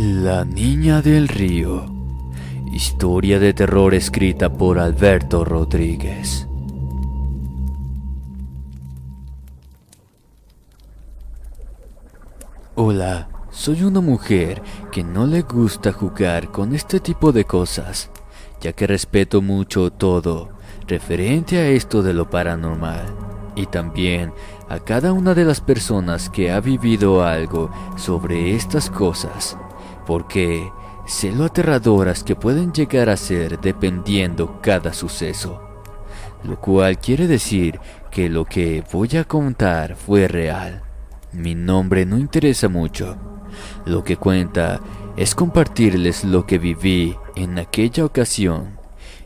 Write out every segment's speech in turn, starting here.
La niña del río. Historia de terror escrita por Alberto Rodríguez. Hola, soy una mujer que no le gusta jugar con este tipo de cosas, ya que respeto mucho todo referente a esto de lo paranormal, y también a cada una de las personas que ha vivido algo sobre estas cosas, porque sé lo aterradoras que pueden llegar a ser dependiendo cada suceso, lo cual quiere decir que lo que voy a contar fue real. Mi nombre no interesa mucho. Lo que cuenta es compartirles lo que viví en aquella ocasión,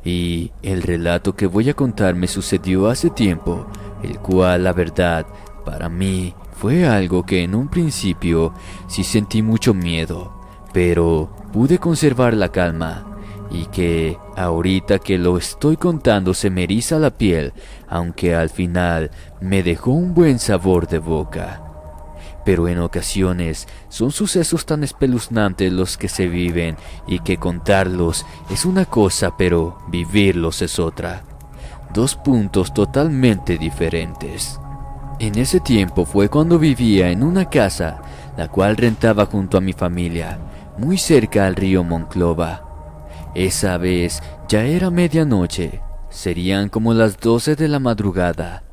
y el relato que voy a contar me sucedió hace tiempo, el cual, la verdad, para mí fue algo que en un principio sí sentí mucho miedo, pero pude conservar la calma, y que ahorita que lo estoy contando se me eriza la piel, aunque al final me dejó un buen sabor de boca. Pero en ocasiones son sucesos tan espeluznantes los que se viven, y que contarlos es una cosa pero vivirlos es otra. Dos puntos totalmente diferentes. En ese tiempo fue cuando vivía en una casa, la cual rentaba junto a mi familia, muy cerca al río Monclova. Esa vez ya era medianoche, serían como las 12 de la madrugada.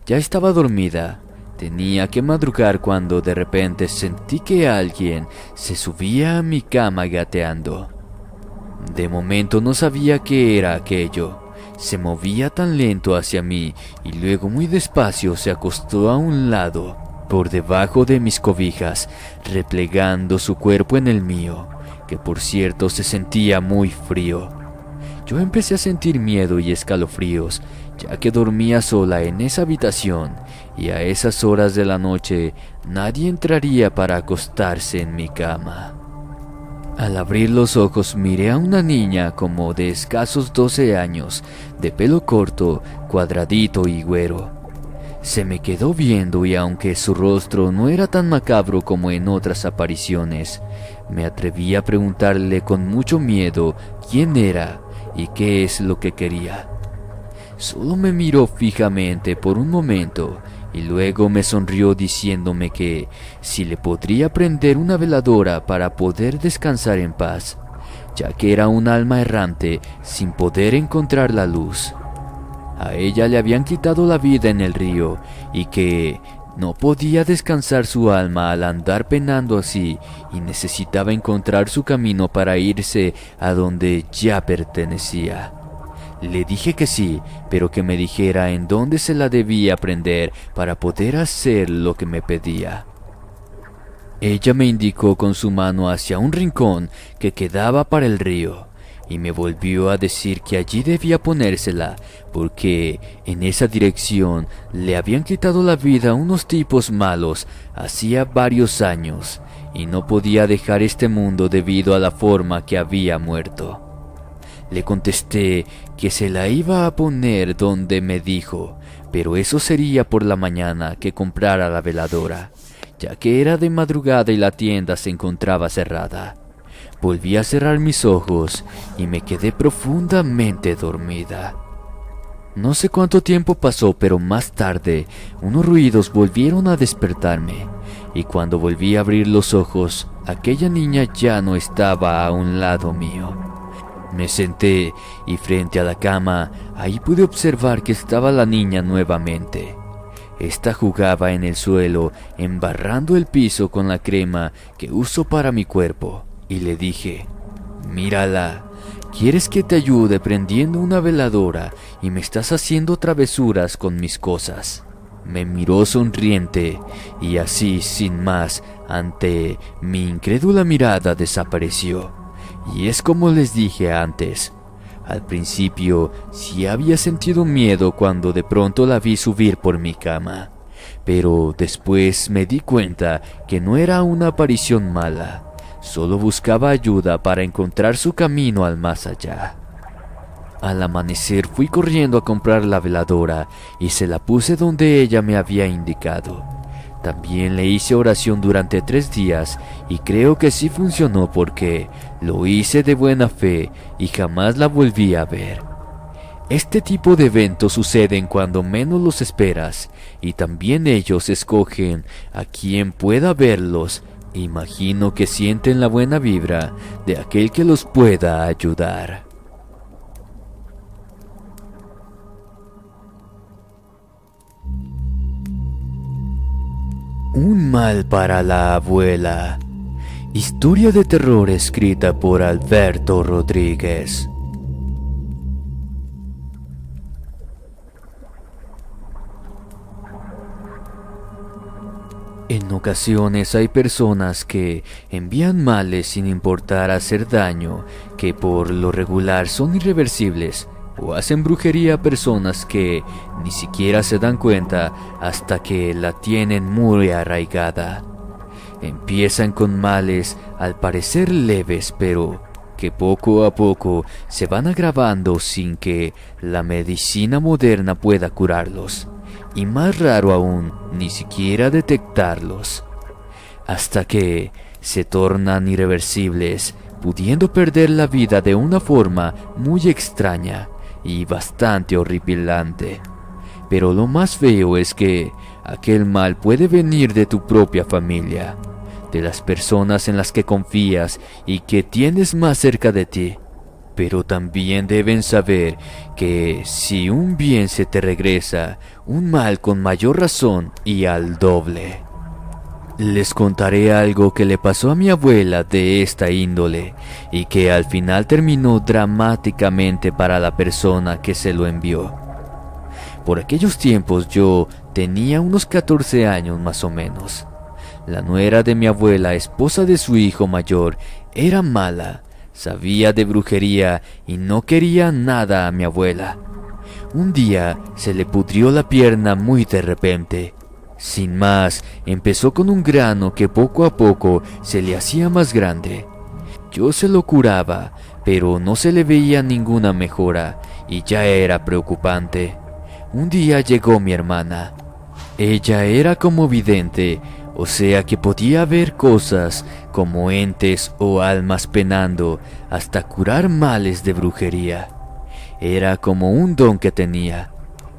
Ya estaba dormida. Tenía que madrugar cuando de repente sentí que alguien se subía a mi cama gateando. De momento no sabía qué era aquello. Se movía tan lento hacia mí y luego muy despacio se acostó a un lado, por debajo de mis cobijas, replegando su cuerpo en el mío, que por cierto se sentía muy frío. Yo empecé a sentir miedo y escalofríos, ya que dormía sola en esa habitación, y a esas horas de la noche nadie entraría para acostarse en mi cama. Al abrir los ojos miré a una niña como de escasos 12 años, de pelo corto, cuadradito y güero. Se me quedó viendo, y aunque su rostro no era tan macabro como en otras apariciones, me atreví a preguntarle con mucho miedo quién era y qué es lo que quería. Solo me miró fijamente por un momento y luego me sonrió diciéndome que si le podría prender una veladora para poder descansar en paz, ya que era un alma errante sin poder encontrar la luz. A ella le habían quitado la vida en el río y que no podía descansar su alma al andar penando así, y necesitaba encontrar su camino para irse a donde ya pertenecía. Le dije que sí, pero que me dijera en dónde se la debía prender para poder hacer lo que me pedía. Ella me indicó con su mano hacia un rincón que quedaba para el río, y me volvió a decir que allí debía ponérsela, porque en esa dirección le habían quitado la vida a unos tipos malos hacía varios años, y no podía dejar este mundo debido a la forma que había muerto. Le contesté que se la iba a poner donde me dijo, pero eso sería por la mañana que comprara la veladora, ya que era de madrugada y la tienda se encontraba cerrada. Volví a cerrar mis ojos y me quedé profundamente dormida. No sé cuánto tiempo pasó, pero más tarde unos ruidos volvieron a despertarme, y cuando volví a abrir los ojos, aquella niña ya no estaba a un lado mío. Me senté y frente a la cama, ahí pude observar que estaba la niña nuevamente. Esta jugaba en el suelo, embarrando el piso con la crema que uso para mi cuerpo, y le dije: «Mírala, ¿quieres que te ayude prendiendo una veladora y me estás haciendo travesuras con mis cosas?» Me miró sonriente y así, sin más, ante mi incrédula mirada desapareció. Y es como les dije antes, al principio sí había sentido miedo cuando de pronto la vi subir por mi cama, pero después me di cuenta que no era una aparición mala, solo buscaba ayuda para encontrar su camino al más allá. Al amanecer fui corriendo a comprar la veladora y se la puse donde ella me había indicado. También le hice oración durante 3 días y creo que sí funcionó porque lo hice de buena fe y jamás la volví a ver. Este tipo de eventos suceden cuando menos los esperas y también ellos escogen a quien pueda verlos. Imagino que sienten la buena vibra de aquel que los pueda ayudar. Un mal para la abuela. Historia de terror escrita por Alberto Rodríguez. En ocasiones hay personas que envían males sin importar hacer daño, que por lo regular son irreversibles, o hacen brujería a personas que ni siquiera se dan cuenta hasta que la tienen muy arraigada. Empiezan con males al parecer leves, pero que poco a poco se van agravando sin que la medicina moderna pueda curarlos. Y más raro aún, ni siquiera detectarlos, hasta que se tornan irreversibles, pudiendo perder la vida de una forma muy extraña y bastante horripilante. Pero lo más feo es que aquel mal puede venir de tu propia familia, de las personas en las que confías y que tienes más cerca de ti. Pero también deben saber que si un bien se te regresa, un mal con mayor razón y al doble. Les contaré algo que le pasó a mi abuela de esta índole y que al final terminó dramáticamente para la persona que se lo envió. Por aquellos tiempos yo tenía unos 14 años más o menos. La nuera de mi abuela, esposa de su hijo mayor, era mala, sabía de brujería y no quería nada a mi abuela. Un día se le pudrió la pierna muy de repente. Sin más, empezó con un grano que poco a poco se le hacía más grande. Yo se lo curaba, pero no se le veía ninguna mejora y ya era preocupante. Un día llegó mi hermana. Ella era como vidente, o sea que podía ver cosas como entes o almas penando hasta curar males de brujería. Era como un don que tenía.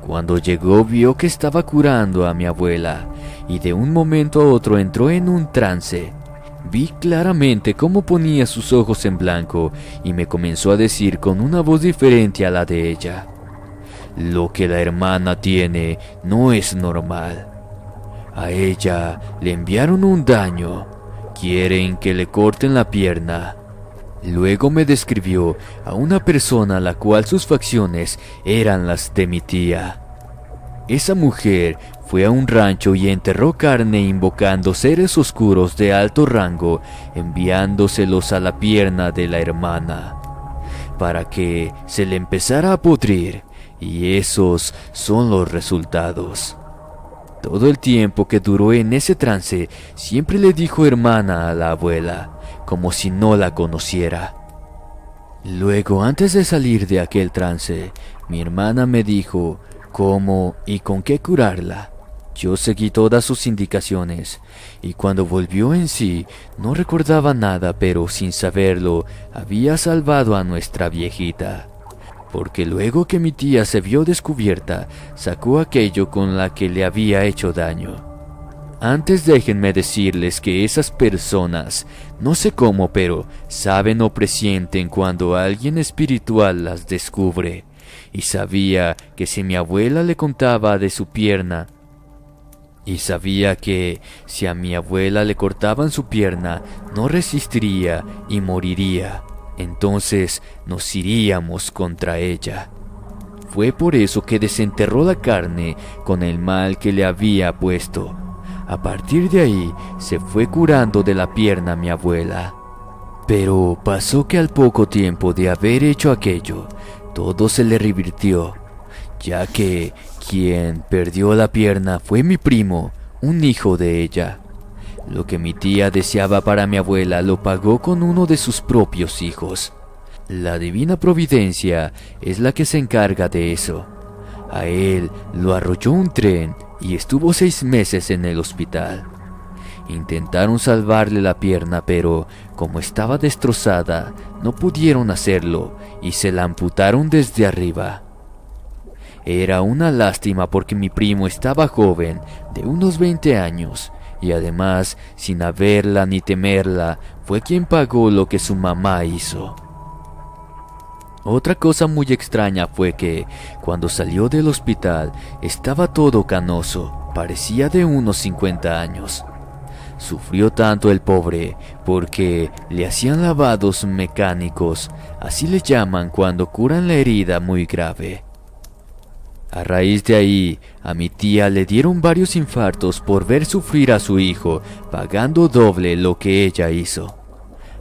Cuando llegó vio que estaba curando a mi abuela y de un momento a otro entró en un trance. Vi claramente cómo ponía sus ojos en blanco y me comenzó a decir con una voz diferente a la de ella: lo que la hermana tiene no es normal. A ella le enviaron un daño. Quieren que le corten la pierna. Luego me describió a una persona a la cual sus facciones eran las de mi tía. Esa mujer fue a un rancho y enterró carne invocando seres oscuros de alto rango, enviándoselos a la pierna de la hermana, para que se le empezara a pudrir, y esos son los resultados. Todo el tiempo que duró en ese trance, siempre le dijo hermana a la abuela, como si no la conociera. Luego, antes de salir de aquel trance, mi hermana me dijo cómo y con qué curarla. Yo seguí todas sus indicaciones, y cuando volvió en sí, no recordaba nada, pero sin saberlo, había salvado a nuestra viejita. Porque luego que mi tía se vio descubierta, sacó aquello con la que le había hecho daño. Antes déjenme decirles que esas personas, no sé cómo, pero saben o presienten cuando alguien espiritual las descubre. Y sabía que si mi abuela le contaba de su pierna, y sabía que si a mi abuela le cortaban su pierna, no resistiría y moriría. Entonces nos iríamos contra ella. Fue por eso que desenterró la carne con el mal que le había puesto. A partir de ahí se fue curando de la pierna a mi abuela. Pero pasó que al poco tiempo de haber hecho aquello, todo se le revirtió, ya que quien perdió la pierna fue mi primo, un hijo de ella. Lo que mi tía deseaba para mi abuela lo pagó con uno de sus propios hijos. La divina providencia es la que se encarga de eso. A él lo arrolló un tren y estuvo 6 meses en el hospital. Intentaron salvarle la pierna, pero como estaba destrozada, no pudieron hacerlo y se la amputaron desde arriba. Era una lástima porque mi primo estaba joven, de unos 20 años, y además, sin haberla ni temerla, fue quien pagó lo que su mamá hizo. Otra cosa muy extraña fue que, cuando salió del hospital, estaba todo canoso, parecía de unos 50 años. Sufrió tanto el pobre porque le hacían lavados mecánicos, así le llaman cuando curan la herida muy grave. A raíz de ahí, a mi tía le dieron varios infartos por ver sufrir a su hijo, pagando doble lo que ella hizo.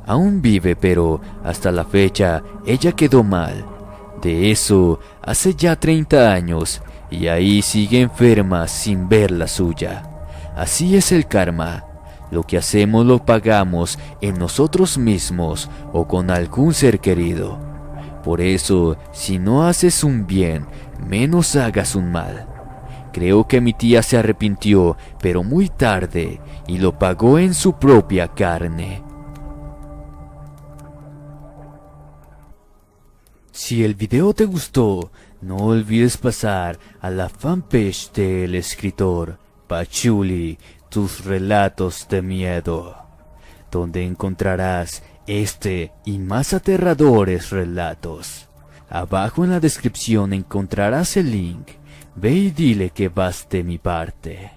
Aún vive, pero hasta la fecha ella quedó mal. De eso hace ya 30 años y ahí sigue enferma sin ver la suya. Así es el karma. Lo que hacemos lo pagamos en nosotros mismos o con algún ser querido. Por eso, si no haces un bien, menos hagas un mal. Creo que mi tía se arrepintió, pero muy tarde, y lo pagó en su propia carne. Si el video te gustó, no olvides pasar a la fanpage del escritor Pachuli, tus relatos de miedo, donde encontrarás este y más aterradores relatos. Abajo en la descripción encontrarás el link. Ve y dile que vas de mi parte.